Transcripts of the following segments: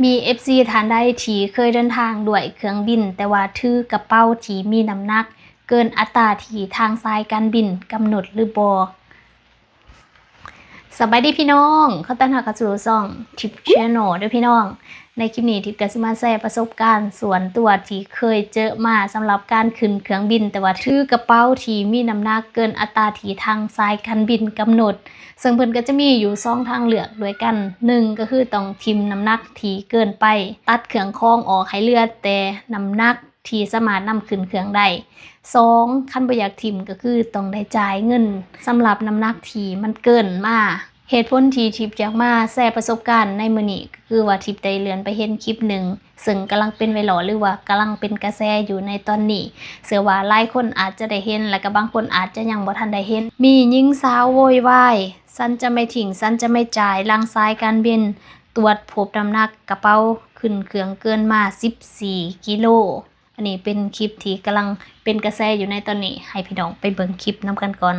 มี FC ท่านใดที่เคยเดินทางด้วยเครื่องบินแต่ว่าถือกระเป๋าที่มีน้ำหนักเกินอัตราที่ทางสายการบินกำหนดหรือบ่สบายดีพี่น้องเขาต้อนรับเข้าสู่ช่องทิปแชนแนลด้วยพี่น้องในคลิปนี้ทิปก็สิมาแชร์ประสบการณ์ส่วนตัวที่เคยเจอมาสำหรับการขึ้นเครื่องบินแต่ว่าถือกระเป๋าที่มีน้ำหนักเกินอัตราที่ทางสายการบินกำหนดซึ่งเพิ่นก็จะมีอยู่2ทางเลือกด้วยกัน1ก็คือต้องทิ่มน้ำหนักที่เกินไปตัดเครื่องคองออกให้เหลือแต่น้ำหนักที่สามารถนำขึ้นเครื่องได้2คันบ่อยากทิ่มก็คือต้องได้จ่ายเงินสำหรับน้ำหนักที่มันเกินมาเหตุผลที่ทิปอยากมาแชร์ประสบการณ์ในมื้อนี้ก็คือว่าทิปได้เลื่อนไปเห็นคลิปหนึ่งซึ่งกำลังเป็นไวรัลหรือว่ากำลังเป็นกระแสอยู่ในตอนนี้เชื่อว่าหลายคนอาจจะได้เห็นและก็บางคนอาจจะยังบ่ทันได้เห็นมีหญิงสาวโวยวายฉันจะไม่ทิ้งฉันจะไม่จ่ายหลังสายการบินตรวจพบน้ำหนักกระเป๋าขึ้นเครื่องเกินมา14กิโลอันนี้เป็นคลิปที่กำลังเป็นกระแสอยู่ในตอนนี้ให้พี่น้องไปเบิ่งคลิปนำกันก่อน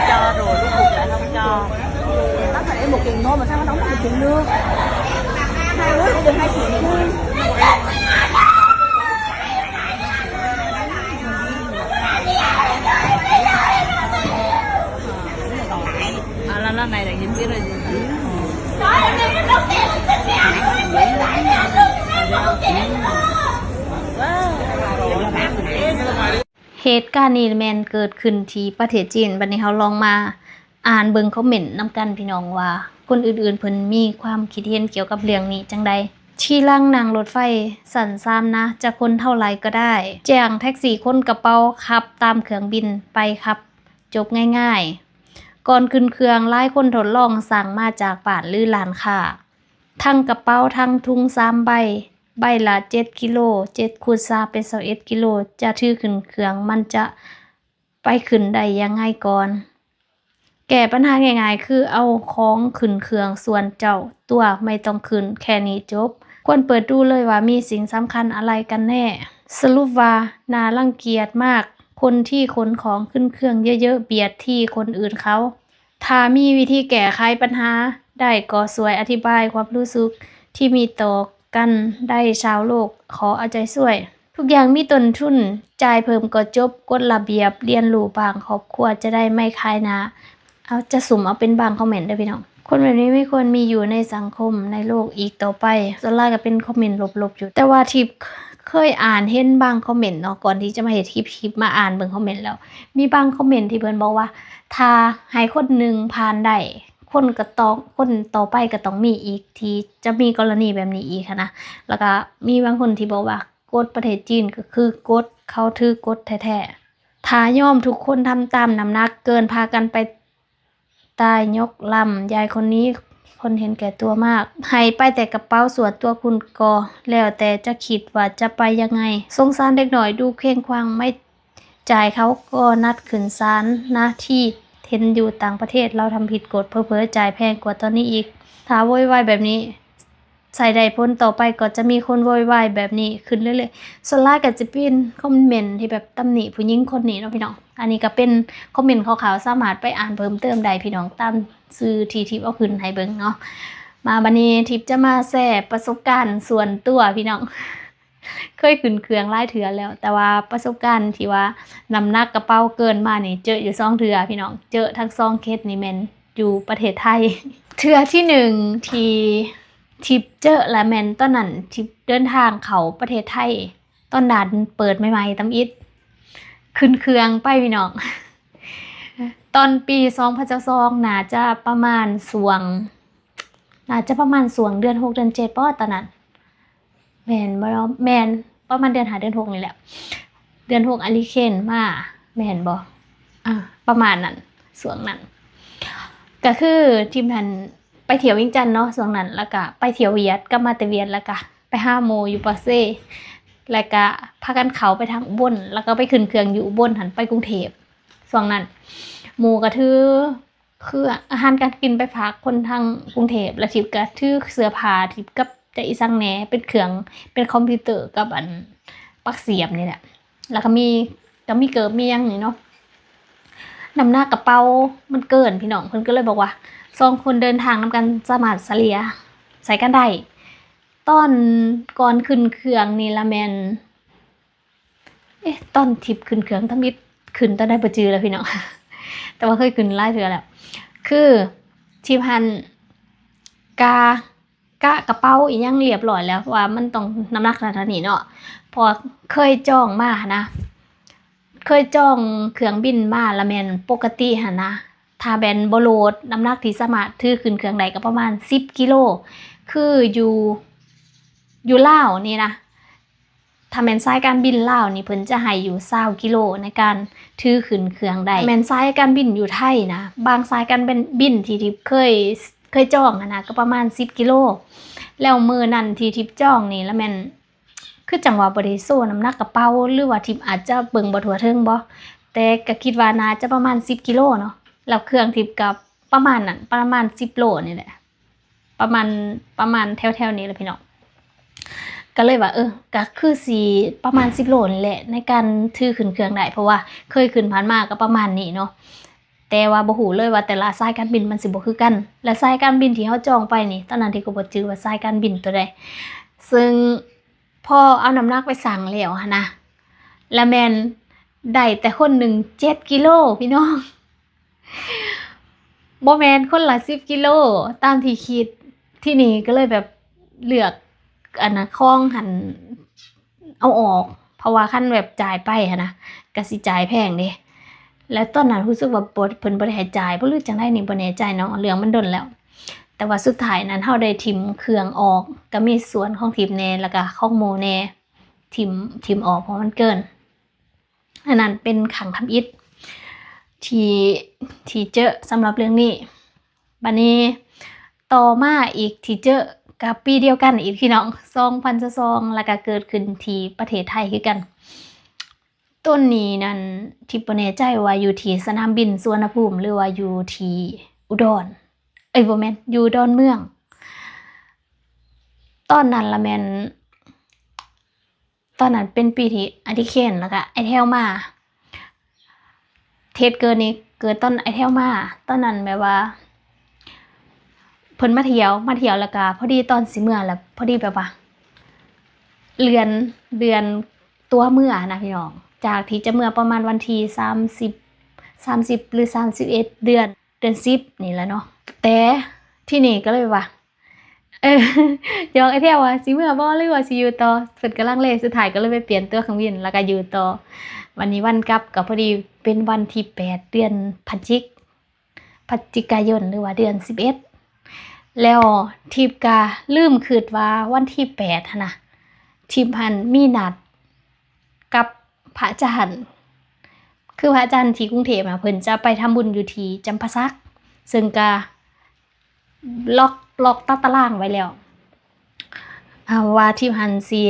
cho rồi lúc buộc lại không cho bắt phải em 1 triệu thôi mà sao nó đóng 1 triệu lương hai đứa phải được 2 triệu lương là này là nhìn biết rồi gìเหตุการณ์นี้แมนเกิดขึ้นที่ประเทศจีนบัดนี้เราลองมาอ่านเบิ่งคอมเมนต์นำกันพี่น้องว่าคนอื่นๆเพิ่นมีความคิดเห็นเกี่ยวกับเรื่องนี้จังใดที่ล่างนั่งรถไฟสั่นซ้ำนะจะคนเท่าไหร่ก็ได้แจ้งแท็กซี่คนกระเป๋าขับตามเครื่องบินไปครับจบง่ายๆก่อนขึ้นเครื่องหลายคนทดลองสั่งมาจากบ้านหรือร้านค้าทั้งกระเป๋าทั้งถุง3ใบละ7กิโล7คูณ3เป็น21กิโลจะถือขึ้นเครื่องมันจะไปขึ้นได้ยังไงก่อนแก้ปัญหาง่ายๆคือเอาของขึ้นเครื่องส่วนเจ้าตัวไม่ต้องขึ้นแค่นี้จบควรเปิดดูเลยว่ามีสิ่งสำคัญอะไรกันแน่สรุปว่าน่ารังเกียจมากคนที่ขนของขึ้นเครื่องเยอะๆเบียดที่คนอื่นเขาถ้ามีวิธีแก้ไขปัญหาได้ก็สวยอธิบายความรู้สึกที่มีต่อกันได้ชาวโลกขอเอาใจช่วยทุกอย่างมีต้นทุนจ่ายเพิ่มก็จบกฎระเบียบเรียนรู้บางครอบครัวจะได้ไม่คายหนาเอาจะสุ่มเอาเป็นบางคอมเมนต์ได้พี่น้องคนแบบนี้ไม่ควรมีอยู่ในสังคมในโลกอีกต่อไปส่วนหลายก็เป็นคอมเมนต์ลบๆอยู่แต่ว่าทิปเคยอ่านเห็นบางคอมเมนต์เนาะก่อนที่จะมาเห็นคลิปมาอ่านเบิ่งคอมเมนต์แล้วมีบางคอมเมนต์ที่เพิ่นบอกว่าถ้าให้คนหนึ่งผ่านได้คนต่อไปก็ต้องมีอีกที่จะมีกรณีแบบนี้อีกนะแล้วก็มีบางคนที่บอกว่ากฎประเทศจีนก็คือกฎเขาถือกฎแท้ๆถ้ายอมทุกคนทำตามน้ำหนักเกินพากันไปตายยกลำยายคนนี้คนเห็นแก่ตัวมากให้ไปแต่กระเป๋าส่วนตัวคุณก็แล้วแต่จะคิดว่าจะไปยังไงสงสารเด็กหน่อยดูเคร่งครังไม่จ่ายเขาก็นัดขึ้นศาลนะที่เห็นอยู่ต่างประเทศเราทำผิดกฎเพ้อจ่ายแพงกว่าตอนนี้อีกถ้าโวยวายแบบนี้ใส่ได้พ้นต่อไปก็จะมีคนโวยวายแบบนี้ขึ้นเรื่อยๆส่วนหลายก็จะเป็นคอมเมนต์ที่แบบตำหนิผู้หญิงคนนี้เนาะพี่น้องอันนี้ก็เป็นคอมเมนต์ขาวๆสามารถไปอ่านเพิ่มเติมได้พี่น้องตามชื่อที่ทิปเอาขึ้นให้เบิ่งเนาะมาบัดนี้ทิปจะมาแชร์ประสบการณ์ส่วนตัวพี่น้องเคยขึ้นเครื่องหลายเทื่อแล้วแต่ว่าประสบการณ์ที่ว่าน้ำหนักกระเป๋าเกินมานี่เจออยู่2เทื่อพี่น้องเจอทั้ง2เคสนี่แม่นอยู่ประเทศไทยเทื่อที่1ที่ทิปเจอและแม่นตอนนั้นทิปเดินทางเข้าประเทศไทยตอนด่านเปิดใหม่ๆตำอิดขึ้นเครื่องไปพี่น้องตอนปี2022น่าจะประมาณสวงเดือน6เดือน7ป่ะตอนนั้นแม่นบ่เนาะแม่นประมาณเดือน5เดือน6นี่แหละเดือน6อาริเคนมาแม่นบ่ประมาณนั้นสวงนั้นก็คือทีมนั้นไปเที่ยววิงจันทน์เนาะสวงนั้นแล้วก็ไปเที่ยวเวียดกลับมาแต่เวียดแล้วก็ไปหาหมู่อยู่ปากเซ่แล้วก็พากันเข้าไปทางอุบลแล้วก็ไปขึ้นเครื่องอยู่อุบลหันไปกรุงเทพ ช่วงนั้นหมู่ก็ถือคืออาหารการกินไปฝากคนทางกรุงเทพแล้วทิพย์ก็ถือเสื้อผ้าทิพย์กับจะอีสังแหน่เป็นเครื่องเป็นคอมพิวเตอร์กับอันปลั๊กเสียบนี่แหละแล้วก็มีเกิบมีหยังนี่เนาะน้ำหนักกระเป๋ามันเกินพี่น้องเพิ่นก็เลยบอกว่า2คนเดินทางนำกันสามารถเฉลี่ยใส่กันได้ตอนก่อนขึ้นเครื่องนี่ละแม่นตอนทิพย์ขึ้นเครื่องทมิดขึ้นตอนได้บ่จือแล้วพี่น้อง แต่ว่าเคยขึ้นหลายเทื่อแล้วคือทิพย์หันกกระเป๋าอีหยังเรียบร้อยแล้วว่ามันต้องน้ำหนักขนาดนี้เนาะเพราะเคยจองมานะเคยจองเครื่องบินมาละแม่นปกติหั่นนะถ้าแบนบ่โหลดน้ำหนักที่สามารถถือขึ้นเครื่องได้ก็ประมาณ10กิโลคืออยู่ลาวนี่นะถ้าแม่นสายการบินลาวนี่เพิ่นจะให้อยู่20กิโลในการถือขึ้นเครื่องได้แม่นสายการบินอยู่ไทยนะบางสายการบินที่เคยจองนะก็ประมาณ10กิโลแล้วมื้อนั้นที่ทิพย์จองนี่แล้วแม่นคือจังว่าบ่ได้โซ่น้ำหนักกระเป๋าหรือว่าทิพย์อาจจะเบิ่งบ่ทั่วถึงบ่แต่ก็คิดว่าน่าจะประมาณ10กิโลเนาะแล้วเครื่องทิพย์ก็ประมาณนั้นประมาณ10โลนี่แหละประมาณแถวๆนี้แหละพี่น้องก็เลยว่าก็คือสิประมาณ10โลนี่แหละในการถือขึ้นเครื่องได้เพราะว่าเคยขึ้นผ่านมาก็ประมาณนี้เนาะแต่ว่าบ่ฮู้เลยว่าแต่ละสายการบินมันสิบ่คือกันและสายการบินที่เฮาจองไปนี่ตอนนั้นที่ก็บ่จื้อว่าสายการบินตัวใดซึ่งพอเอาน้ำหนักไปสั่งแล้วหั่นนะแล้วแม่นได้แต่คนหนึ่ง7กิโลพี่น้องบ่แม่นคนละ10กิโลตามที่คิดที่นี่ก็เลยแบบเลือกอันน่ะของหันเอาออกเพราะว่าคันแบบจ่ายไปหั่นนะก็สิจ่ายแพงเด้แล้วตอนนั้นรู้สึกว่าเพิ่นบ่ได้ให้จ่ายบ่รู้จังได๋นี่บ่แน่ใจเนาะเรื่องมันดนแล้วแต่ว่าสุดท้ายนั้นเฮาได้ทิ่มเครื่องออกก็มีส่วนของทิพย์แน่แล้วก็ของหมู่แน่ทิ่มออกเพราะมันเกินอันนั้นเป็นขังทำอิฐที่เจอสำหรับเรื่องนี้บัดนี้ต่อมาอีกที่เจอกับปีเดียวกันอีกพี่น้อง2022แล้วก็เกิดขึ้นที่ประเทศไทยคือกันต้นนี้นั่นทิพย์บ่แน่ใจว่าอยู่ที่สนามบินสุวรรณภูมิหรือว่าอยู่ที่อุดรบ่แม่นอยู่ดอนเมืองตอนนั้นละแม่นตอนนั้นเป็นปีที่อธิเคนแล้วก็ไอแถวมาเทศเกิดนี่เกิดตอนไอแถวมาตอนนั้นแบบว่าเพิ่นมาเที่ยวแล้วก็พอดีตอนสิเมื่อแล้วพอดีแบบว่าเดือนตัวเมื่อนะพี่น้องจากที่จะเมื่อประมาณวันที่30หรือ31เดือน10นี่แหละเนาะแต่ที่นี่ก็เลยว่ายอกไอเที่ยวว่าสิเมื่อบ่หรือว่าสิอยู่ต่อเพิ่นกำลังเลสุดท้ายก็เลยไปเปลี่ยนตัวเครื่องบินแล้วก็อยู่ต่อวันนี้วันกลับก็พอดีเป็นวันที่8เดือนพฤศจิกายนหรือว่าเดือน11แล้วทิพย์ก็ลืมคิดว่าวันที่8หั่นน่ะทิพย์หันมีนัดกับพระอาจารย์คือพระอาจารย์ที่กรุงเทพเพิ่นจะไปทำบุญอยู่ที่จำปาสักซึ่งก็ล็อกตารางไว้แล้วว่าทิพย์หันสิ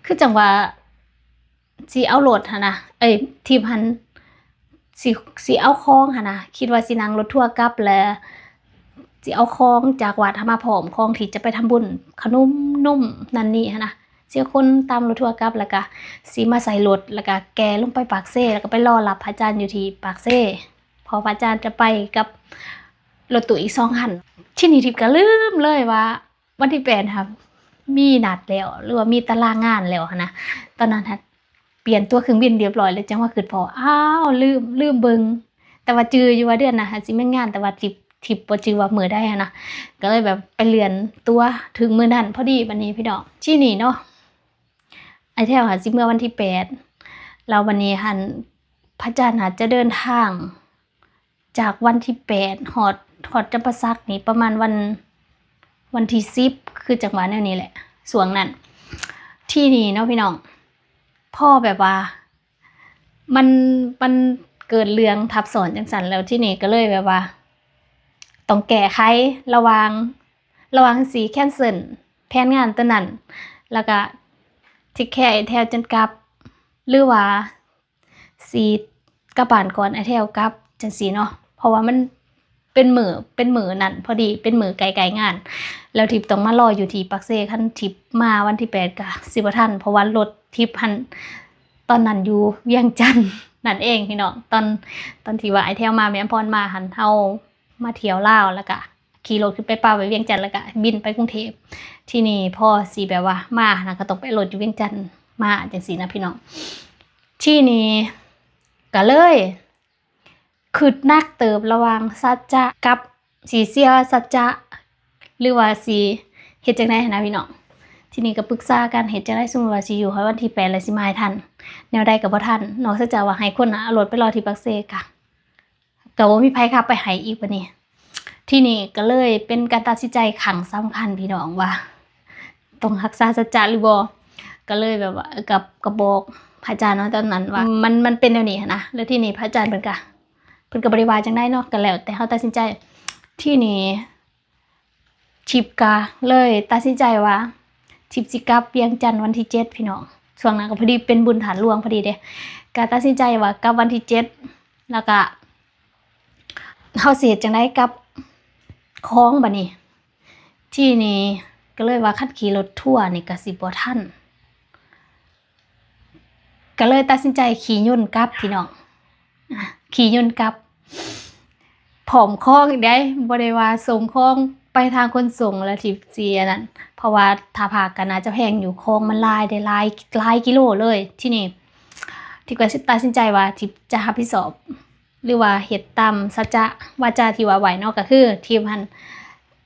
คือจังว่าสิเอารถหั่นน่ะทิพย์หันสิเอาของหั่นน่ะคิดว่าสินั่งรถทัวร์กลับแล้วสิเอาของจากวัดมาพร้อมของที่จะไปทำบุญขนมนมนั่นนี่หั่นน่ะสิเอาคนตามรถทัวร์กลับแล้วก็สิมาใส่รถแล้วก็แกลงไปปากเซ่แล้วก็ไปรอรับพระอาจารย์อยู่ที่ปากเซ่พอพระอาจารย์จะไปกับรถตู้อีก2คันที่นี่ทิพย์ก็ลืมเลยว่าวันที่8ครับมีนัดแล้วหรือว่ามีตารางงานแล้วนะตอนนั้นเปลี่ยนตัวเครื่องบินเรียบร้อยเลยจังว่าคิดพอลืมเบิ่งแต่ว่าจืออยู่ว่าเดือนน่ะสิแม่นงานแต่ว่าทิพย์บ่จือว่ามื้อใดนะก็เลยแบบไปเลื่อนตัวถึงมื้อนั้นพอดีบัดนี้พี่น้องที่นี่เนาะไอ้แถวสิเมื่อวันที่8แล้ววันนี้หันพระอาจารย์จะเดินทางจากวันที่8ฮอดจำปาสักนี่ประมาณวันที่10คือจังหวะแนวนี้แหละช่วงนั้นที่นี่เนาะพี่น้องพ่อแบบว่ามันเกิดเรื่องทับซ้อนจังซั่นแล้วที่นี่ก็เลยแบบว่าต้องแก้ไขระหว่างสิแคนเซิลแผนงานตัวนั้นแล้วก็ที่แค่ไอ้แถวจนกลับหรือว่าสิกลับบ้านก่อนไอ้แถวกลับ จังซี่เนาะเพราะว่ามันเป็นมือนั่นพอดีเป็นมือไกลๆงานแล้วทิพย์ต้องมารออยู่ที่ปักเซ่คันทิพย์มาวันที่8ก็สิบ่ทันเพราะว่ารถทิพย์หันตอนนั้นอยู่เวียงจันทน์นั่นเองพี่น้องตอนที่ว่าไอเที่ยวมาแม่อำพรมาหันเฮามาเที่ยวลาวแล้วก็ขี่รถขึ้นไปป่าไปเวียงจันทน์แล้วก็บินไปกรุงเทพที่นี่พ่อสิแบบว่ามานะก็ต้องไปรถอยู่เวียงจันทน์มาจังซี่นะพี่น้องที่นี่ก็เลยคิดนักเติบระหว่างสัจจะกับสีเสียสัจจะหรือว่าสิเฮ็ดจังได๋นะพี่น้องทีนี้ก็ปรึกษากันเฮ็ดจังได๋สมมุติว่าสิอยู่ให้วันที่8แล้วสิมาให้ทันแนวใดก็บ่ทันนอกจากว่าให้คนเอารถไปรอที่ปักเซกะก็บ่มีไผขับไปให้อีกบัดนี้ที่นี่ก็เลยเป็นการตัดสินใจครั้งสำคัญพี่น้องว่าต้องรักษาสัจจะหรือบ่ก็เลยแบบว่ากับบอกพระอาจารย์เนาะตอนนั้นว่ามันเป็นแนวนี้นะแล้วที่นี่พระอาจารย์เพิ่นก็บ่ได้ว่าจังได๋เนาะก็แล้วแต่เฮาตัดสินใจที่นี่ทิพย์ก็เลยตัดสินใจว่าทิพย์สิกลับเวียงจันทน์วันที่7พี่น้องช่วงนั้นก็พอดีเป็นบุญฐานหลวงพอดีเด้ก็ตัดสินใจว่ากลับวันที่7แล้วก็เฮาสิเฮ็ดจังได๋กับของบัดนี้ที่นี่ก็เลยว่าคันขี่รถทัวร์นี่ก็สิบ่ทันก็เลยตัดสินใจขี่ยนต์กลับพี่น้องขี่ยนต์กลับผอมคองอีกได้บ่ได้ว่าส่งของไปทางคนส่งแล้วทิพย์สิอันนั้นเพราะว่าถ้าพากันน่าจะแพงอยู่ของมันหลายได้หลายกิโลเลยที่นี่ทิพย์ก็ตัดสินใจว่าทิพย์จะรับผิดชอบหรือว่าเฮ็ดตามสัจจะวาจาที่ว่าไว้เนาะก็คือทิพย์หัน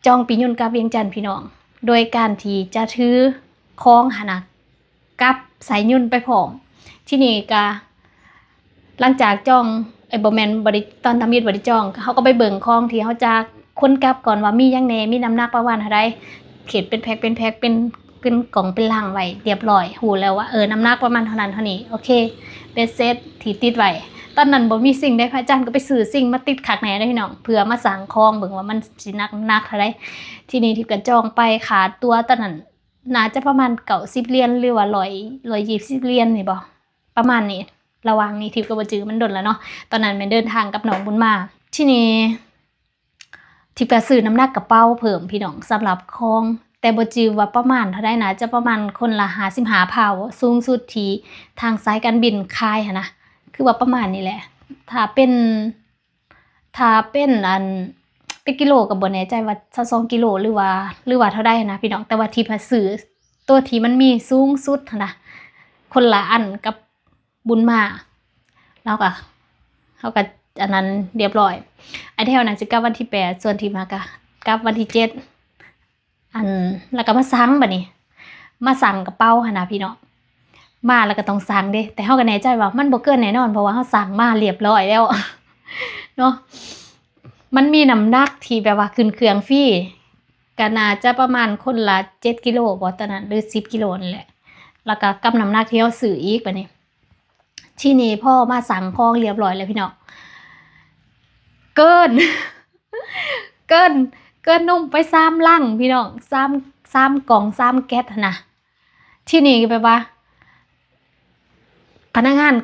จองปียนต์กลับเวียงจันทน์พี่น้องโดยการที่จะถือของหั่นน่ะกับสายยนต์ไปพร้อมที่นี่ก็หลังจากจองบ่แม่นบ่ได้ตอนทำมิตรบ่ได้จองเขาก็ไปเบิ่งของที่เฮาจะคนกลับก่อนว่ามีหยังแหน่มีน้ำหนักประมาณเท่าใดเขียนเป็นแพ็คเป็นกล่องเป็นลังไว้เรียบร้อยฮู้แล้วว่าน้ำหนักประมาณเท่านั้นเท่านี้โอเคเป็นเซตที่ติดไว้ตอนนั้นบ่มีสิ่งใดพระอาจารย์ก็ไปซื้อสิ่งมาติดคักแหน่เด้อพี่น้องเพื่อมาสั่งของเบิ่งว่ามันสิหนักเท่าใดทีนี้ที่ก็จองไปขาดตัวตอนนั้นน่าจะประมาณ90เหรียญหรือว่า120เหรียญนี่บ่ประมาณนี้ระหว่างนี้ทิพย์ก็บ่จื้อมันดนแล้วเนาะตอนนั้นแม่นเดินทางกับน้องบุญมาทีนี้ทิพย์ก็ซื้อน้ำหนักกระเป๋าเพิ่มพี่น้องสำหรับของแต่บ่จื้อว่าประมาณเท่าใดนะจะประมาณคนละ55พาวสูงสุดที่ทางสายการบินคายหั่นนะคือว่าประมาณนี้แหละถ้าเป็นอันเป็นกิโลก็บ่แน่ใจว่า22กิโลหรือว่าเท่าใดนะพี่น้องแต่ว่าทิพย์ซื้อตัวที่มันมีสูงสุดหั่นนะคนละอันกับบุญมาแล้วก็เขาก็อันนั้นเรียบร้อยไอเทลนั้นสิกลับวันที่8ส่วนที่มาก็กลับวันที่7อันแล้วก็มาสั่งบัดนี้มาสั่งกระเป๋าหั่นน่ะพี่น้องมาแล้วก็ต้องสั่งเด้แต่เฮาก็แน่ใจว่ามันบ่เกินแน่นอนเพราะว่าเฮาสั่งมาเรียบร้อยแล้วเนาะมันมีน้ำหนักที่แบบว่าขึ้นเครื่องฟรีก็น่าจะประมาณคนละ7กิโลบ่ตอนนั้นหรือ10กิโลนี่แหละแล้วก็กับน้ำหนักที่เฮาซื้ออีกบัดนี้ที่นี่พ่อมาสั่งของเรียบร้อยแล้วพี่น้องเกินนุ่มไป3ลังพี่น้อง3กล่อง3แก๊สนะที่นี่แบบว่าพนักงาน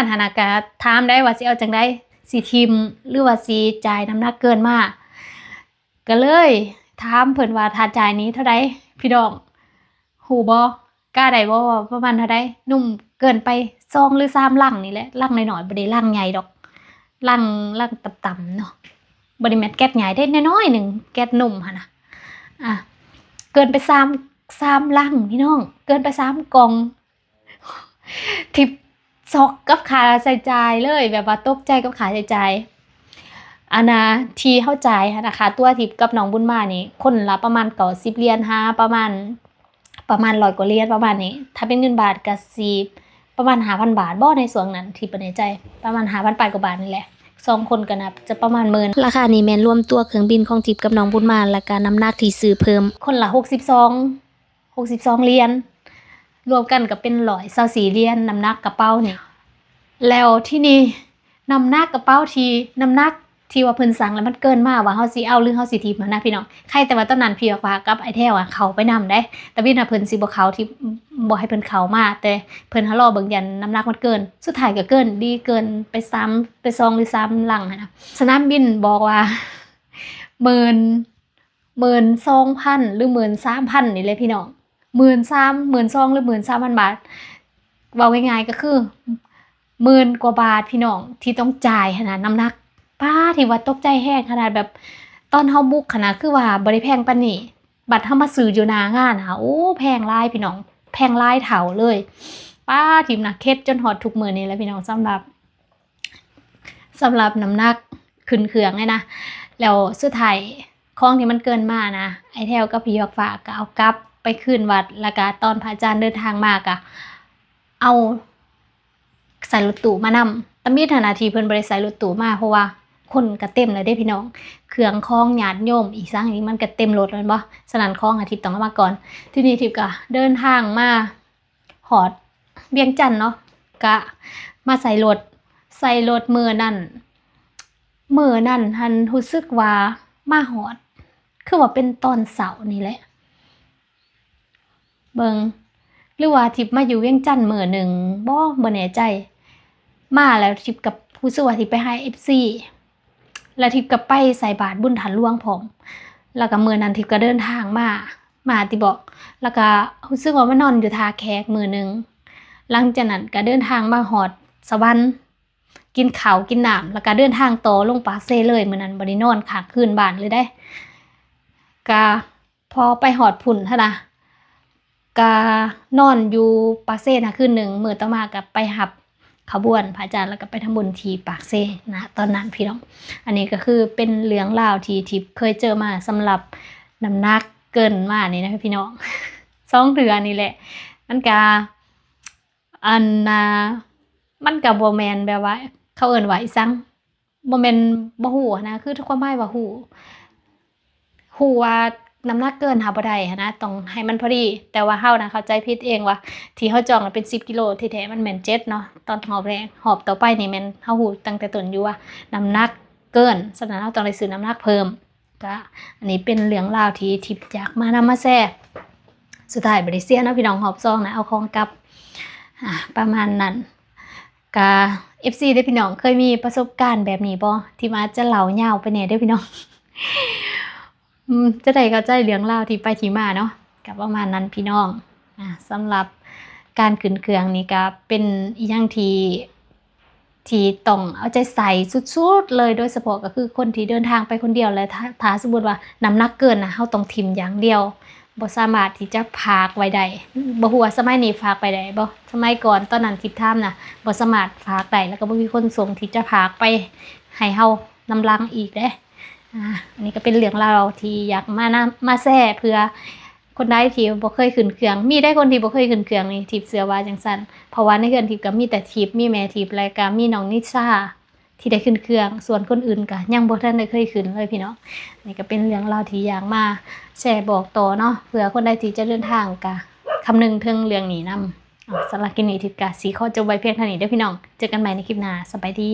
หานากะถามได้ว่าสิเอาจังได๋สิทิมหรือว่าสิจ่ายน้ำหนักเกินมาก็เลยถามเพิ่นว่าถ้าจ่ายนี้เท่าใดพี่น้องฮู้บ่กล้าได้บ่ประมาณเท่าใดนุ่มเกินไป2หรือ3ลังนี่แหละลังน้อยๆบ่ได้ลังใหญ่ดอกลังต่ำๆเนาะบ่ได้แม่นแก๊สใหญ่ได้น้อยๆนึงแก๊สนุ่มหั่นน่ะเกินไป3ลังพี่น้องเกินไป3กล่องทิปซอกกับค่าใช้จ่ายเลยแบบว่าตกใจกับค่าใช้จ่ายอันน่ะที่เฮาจ่ายหั่นน่ะค่าตัวทิปกับน้องบุญมานี่คนละประมาณ90เหรียญหาประมาณ100กว่าเหรียญประมาณนี้ถ้าเป็นเงินบาทก็สิประมาณ 5,000 บาทบ่ในส่วนนั้นที่บ่แน่ใจประมาณ 5,000 ปลายกว่าบาทนี่แหละ2คนก็นับจะประมาณ10,000ราคานี้แม่นรวมตัวเครื่องบินของทิพย์กับน้องบุญมาและก็น้ำหนักที่ซื้อเพิ่มคนละ62เหรียญรวมกันก็เป็น124เหรียญน้ำหนักกระเป๋านี่แล้วที่นี่น้ำหนักกระเป๋าที่น้ำหนัก ที่ว่าเพิ่นสั่งแล้วมันเกินมาว่าเฮาสิเอาหรือเฮาสิทิมนะพี่น้องใครแต่ว่าตอนนั้นพี่ว่ากับไอ้แท้วเขาไปนำได้แต่วิน่ะเพิ่นสิบ่เขาที่บ่ให้เพิ่นเข้ามาแต่เพิ่นหารอเบิ่งยันน้ำหนักมันเกินสุดท้ายก็เกินดีเกินไป3ไป2หรือ3หลังนะสนามบินบอกว่า12,000หรือ13,000นี่เลยพี่น้อง13,000 12,000หรือ13,000 บาทเว้าง่ายๆก็คือ10,000 กว่าบาทพี่น้องที่ต้องจ่ายขนาดน้ำหนักป้าที่ว่าตกใจแฮงขนาดแบบตอนเฮาบุกขนาดคือว่าบ่ได้แพงปานนี้บัดเฮามาซื้ออยู่หน้างานโอ้แพงหลายพี่น้องแพงหลายเท่าเลยป้าทิมน่ะเคล็ดจนฮอดทุกมื้อนี้แหละพี่น้องสำหรับน้ำหนักขึ้นเครื่องเลยนะแล้วสุดท้ายของที่มันเกินมานะไอ้แถวกับพี่ยอกฟ้าก็เอากลับไปคืนวัดแล้วก็ตอนพระอาจารย์เดินทางมาก็เอาใส่รถตู้มานำแต่มีฐานะที่เพิ่นบ่ได้ใส่รถตู้มาเพราะว่าคนก็เต็มแล้วเด้พี่น้องเครื่องของญาติโยมอีกซังนี้มันก็เต็มรถแล้วบ่ฉะนั้นของอาทิตย์ต้องเอามาก่อนทีนี้ทิพย์ก็เดินทางมาฮอดเวียงจันทน์เนาะก็มาใส่รถมื้อนั้นหันรู้สึกว่ามาฮอดคือว่าเป็นตอนเสาร์นี่แหละเบิ่งหรือว่าทิพย์มาอยู่เวียงจันทน์มื้อหนึ่งบ่แน่ใจมาแล้วทิพย์กับรู้สึกว่าทิพย์ไปหา FC แล้วทิพย์ก็ไปใส่บาตรบุญฐานหลวงพร้อมแล้วก็มื้อนั้นทิพย์ก็เดินทางมาติบอกแล้วก็รู้สึกว่ามานอนอยู่ท่าแขกมื้อนึงหลังจากนั้นก็เดินทางมาฮอดสวรรค์กินข้าวกินน้ำแล้วก็เดินทางต่อลงปากเซเลยมื้อนั้นบ่ได้นอนค้างคืนบ้านเลยได้ก็พอไปฮอดพุ่นเท่านะก็นอนอยู่ปากเซนะคืนนึงมื้อต่อมาก็ไปรับขบวนพระอาจารย์แล้วก็ไปทำบุญที่ปากเซนะตอนนั้นพี่น้องอันนี้ก็คือเป็นเรื่องราวที่ทิพย์เคยเจอมาสำหรับน้ำหนักเกินมานี่นะพี่น้อง2 เดือนนี่แหละมันก็มันก็บ่แม่นแบบว่าเขาเอิ้นว่าอีสังบ่แม่นบ่ฮู้นะคือทุกความหมายว่าฮู้ว่าน้ำหนักเกินหาบ่ได้นะต้องให้มันพอดีแต่ว่าเฮานะเข้าใจผิดเองว่าที่เฮาจองเป็น10 กิโลที่แท้มันแม่น7เนาะตอนหอบแรกหอบต่อไปนี่แม่นเฮาฮู้ตั้งแต่ต้นอยู่ว่าน้ำหนักเกินฉะนั้นเฮาต้องได้ซื้อน้ำหนักเพิ่มก็อันนี้เป็นเรื่องราวที่ทิพย์อยากมานำมาแชร์สุดท้ายบ่ได้เสียเนาะพี่น้องหอบซองนะเอาของกลับประมาณนั้นก็ FC เด้อพี่น้องเคยมีประสบการณ์แบบนี้บ่ที่มาจะเล่ายาวไปแน่เด้อพี่น้องจะได้เข้าใจเรื่องราวที่ไปที่มาเนาะก็ประมาณนั้นพี่น้องสำหรับการขึ้นเครื่องนี่ก็เป็นอีหยังที่ต้องเอาใจใส่สุดๆเลยโดยเฉพาะก็คือคนที่เดินทางไปคนเดียวและถ้าสมมุติว่าน้ำหนักเกินนะเฮาต้องทิ่มอย่างเดียวบ่สามารถที่จะพากไว้ได้บ่ฮู้ว่าสมัยนี้ฝากไปได้บ่สมัยก่อนตอนนั้นทิพย์ถามน่ะบ่สามารถฝากได้แล้วก็บ่มีคนส่งที่จะพากไปให้เฮานำลังอีกเด้อันนี้ก็เป็นเรื่องราวที่อยากมาแชร์เพื่อคนใดที่บ่เคยขึ้นเครื่องมีได้คนที่บ่เคยขึ้นเครื่องนี่ทิพย์เชื่อว่าจังซั่นเพราะว่าในเฮือนทิพย์ก็มีแต่ทิพย์มีแม่ทิพย์แล้วก็มีน้องนิชาที่ได้ขึ้นเครื่องส่วนคนอื่นก็ยังบ่ทันได้เคยขึ้นเลยพี่น้องนี่ก็เป็นเรื่องราวที่อยากมาแชร์บอกต่อเนาะเผื่อคนใดที่จะเดินทางก็คำนึงถึงเรื่องนี้นำสำหรับคลิปนี้ทิพย์ก็สิขอจบไว้เพียงเท่านี้เด้อพี่น้องเจอกันใหม่ในคลิปหน้าสบายดี